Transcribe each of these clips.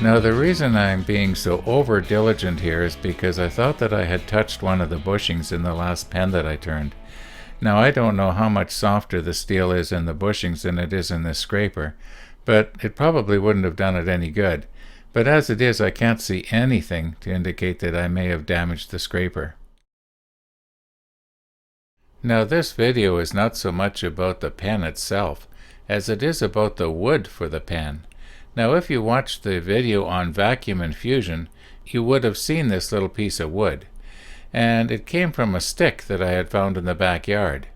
Now the reason I'm being so over diligent here is because I thought that I had touched one of the bushings in the last pen that I turned. Now I don't know how much softer the steel is in the bushings than it is in this scraper, but it probably wouldn't have done it any good. But as it is, I can't see anything to indicate that I may have damaged the scraper. Now this video is not so much about the pen itself as it is about the wood for the pen. Now if you watched the video on vacuum infusion, you would have seen this little piece of wood, and it came from a stick that I had found in the backyard.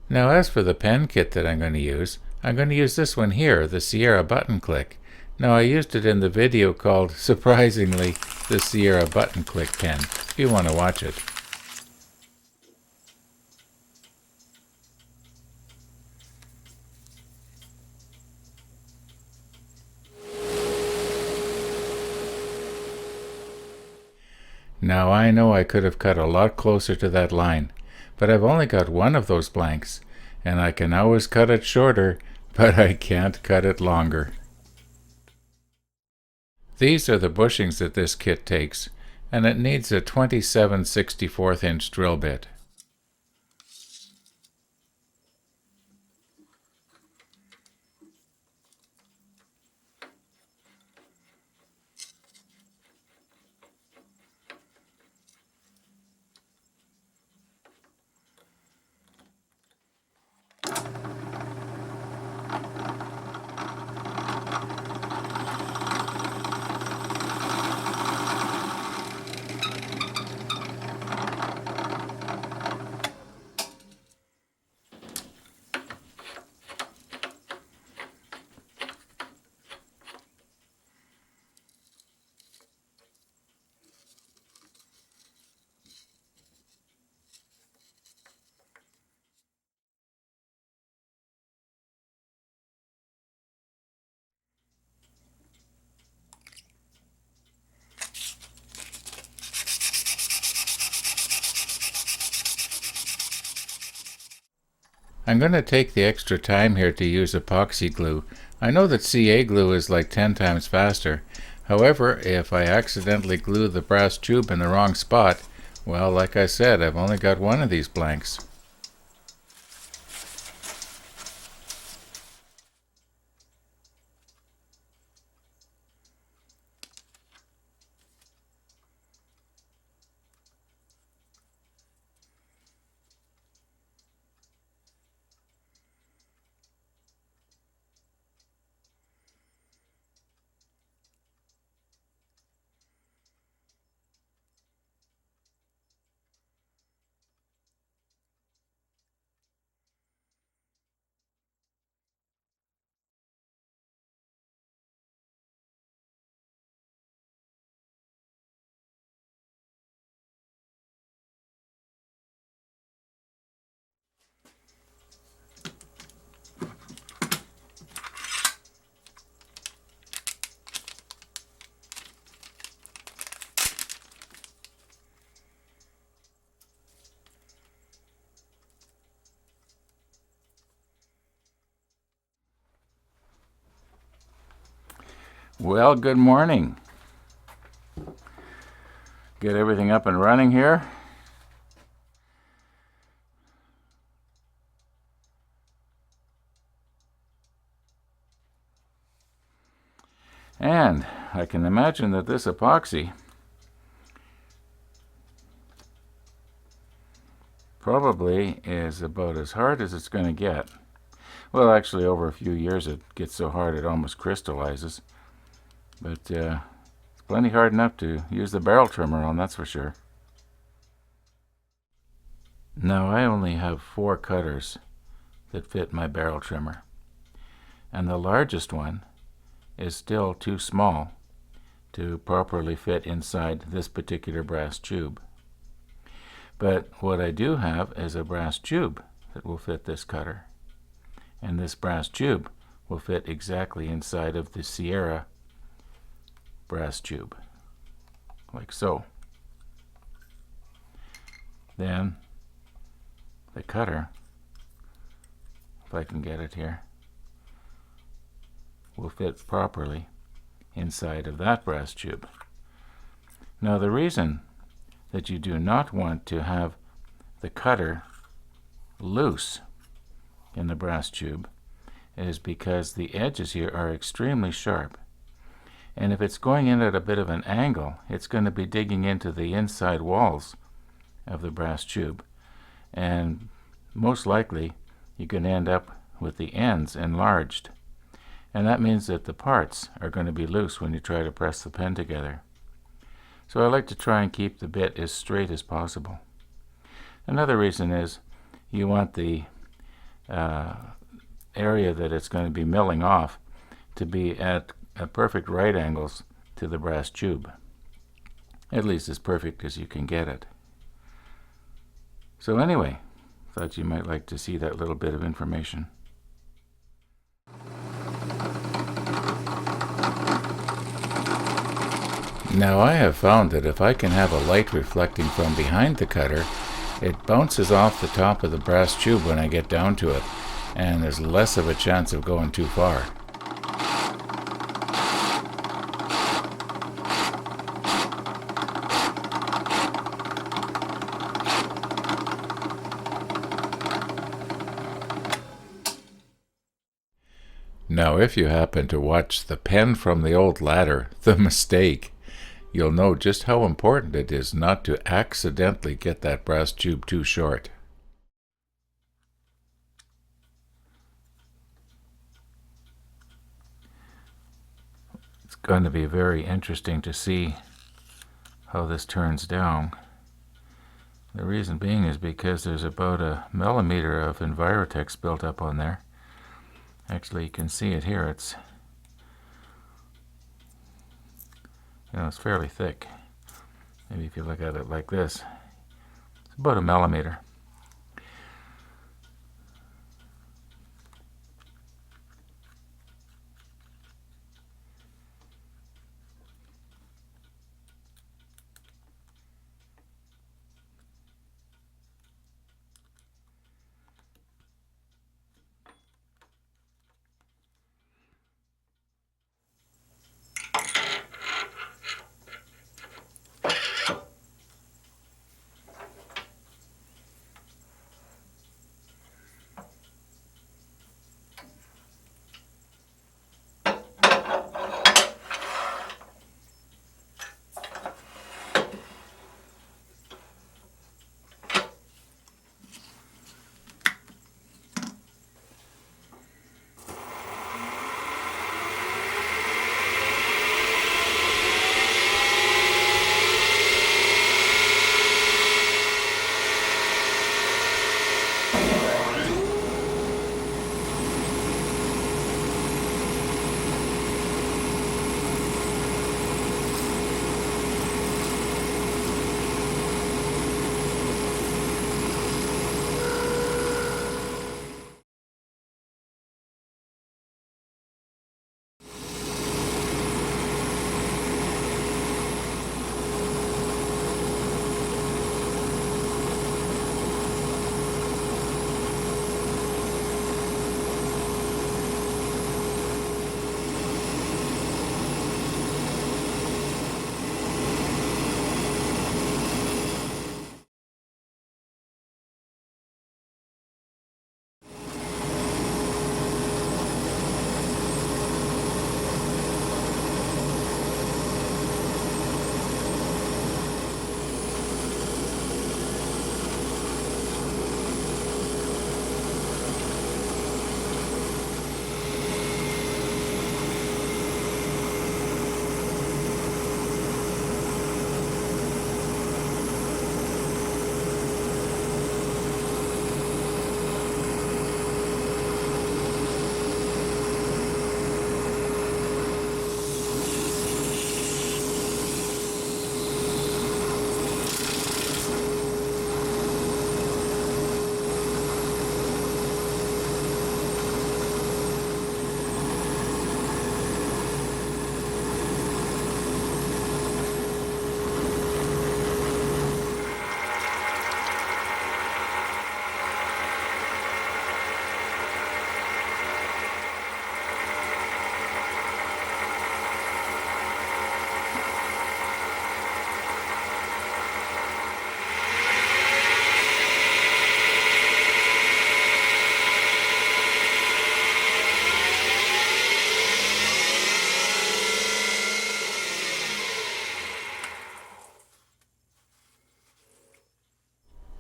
Now as for the pen kit that I'm going to use this one here, the Sierra button click. Now I used it in the video called, surprisingly, the Sierra button click pen, if you want to watch it. Now I know I could have cut a lot closer to that line, but I've only got one of those blanks, and I can always cut it shorter, but I can't cut it longer. These are the bushings that this kit takes, and it needs a 27/64 inch drill bit. I'm going to take the extra time here to use epoxy glue. I know that CA glue is like 10 times faster. However, if I accidentally glue the brass tube in the wrong spot, well, like I said, I've only got one of these blanks. Well, good morning. Get everything up and running here. And I can imagine that this epoxy probably is about as hard as it's going to get. Well, actually, over a few years it gets so hard it almost crystallizes. But it's plenty hard enough to use the barrel trimmer on, that's for sure. Now I only have 4 cutters that fit my barrel trimmer, and the largest one is still too small to properly fit inside this particular brass tube. But what I do have is a brass tube that will fit this cutter, and this brass tube will fit exactly inside of the Sierra brass tube, like so. then the cutter, if I can get it here, will fit properly inside of that brass tube. Now the reason that you do not want to have the cutter loose in the brass tube is because the edges here are extremely sharp, and if it's going in at a bit of an angle, it's going to be digging into the inside walls of the brass tube, and most likely you can end up with the ends enlarged, and that means that the parts are going to be loose when you try to press the pen together. So I like to try and keep the bit as straight as possible. Another reason is you want the area that it's going to be milling off to be at perfect right angles to the brass tube, at least as perfect as you can get it. So anyway, thought you might like to see that little bit of information. Now I have found that if I can have a light reflecting from behind the cutter, it bounces off the top of the brass tube when I get down to it, and there's less of a chance of going too far. Now if you happen to watch The Pen from the Old Ladder, The Mistake, you'll know just how important it is not to accidentally get that brass tube too short. It's going to be very interesting to see how this turns down. The reason being is because there's about a millimeter of Envirotex built up on there. Actually, you can see it here. It's fairly thick. Maybe if you look at it like this, it's about a millimeter.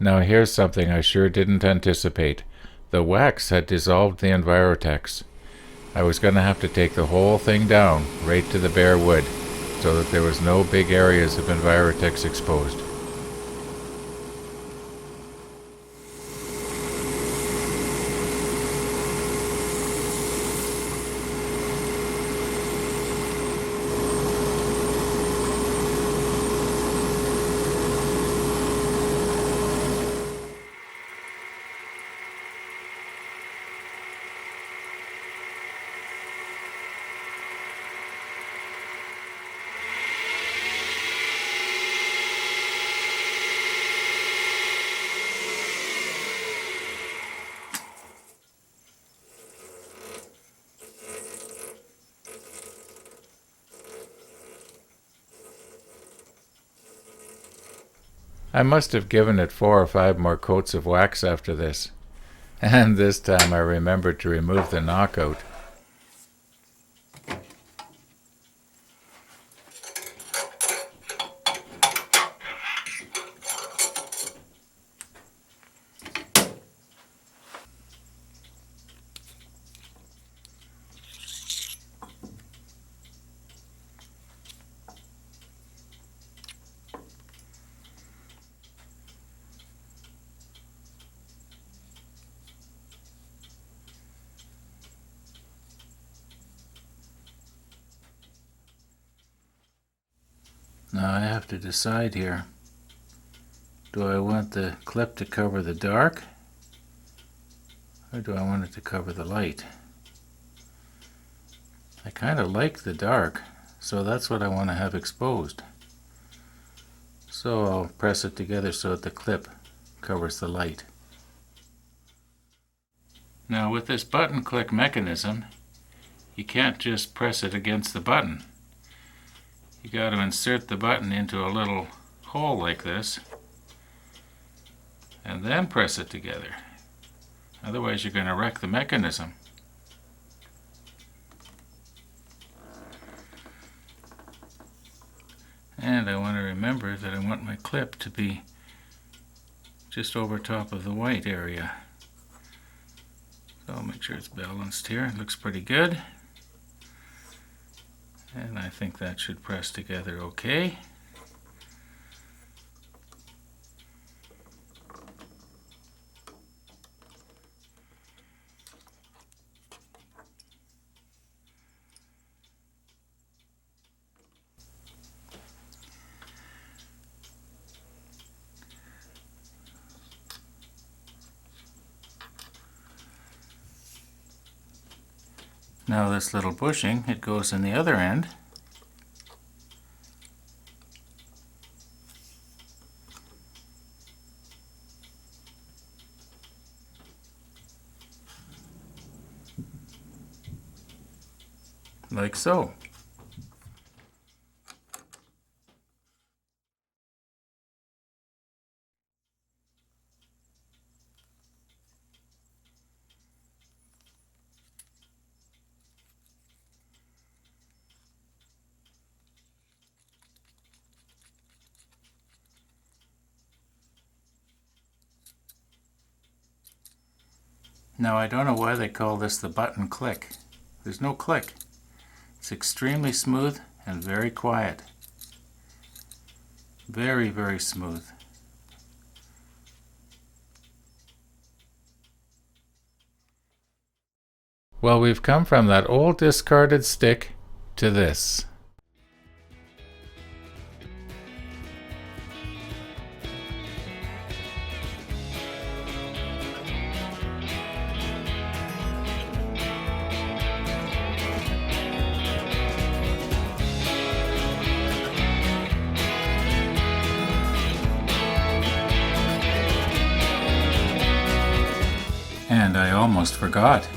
Now here's something I sure didn't anticipate. The wax had dissolved the Envirotex. I was going to have to take the whole thing down, right to the bare wood, so that there was no big areas of Envirotex exposed. I must have given it 4 or 5 more coats of wax after this. And this time I remembered to remove the knockout. Now I have to decide here. Do I want the clip to cover the dark, or do I want it to cover the light? I kind of like the dark, so that's what I want to have exposed. So I'll press it together so that the clip covers the light. Now with this button click mechanism, you can't just press it against the button. You got to insert the button into a little hole like this and then press it together. Otherwise you're going to wreck the mechanism. And I want to remember that I want my clip to be just over top of the white area. So I'll make sure it's balanced here. It looks pretty good. And I think that should press together okay. Now this little bushing, it goes in the other end. Like so. Now I don't know why they call this the button click. There's no click. It's extremely smooth and very quiet. Very, very smooth. Well, we've come from that old discarded stick to this. And I almost forgot.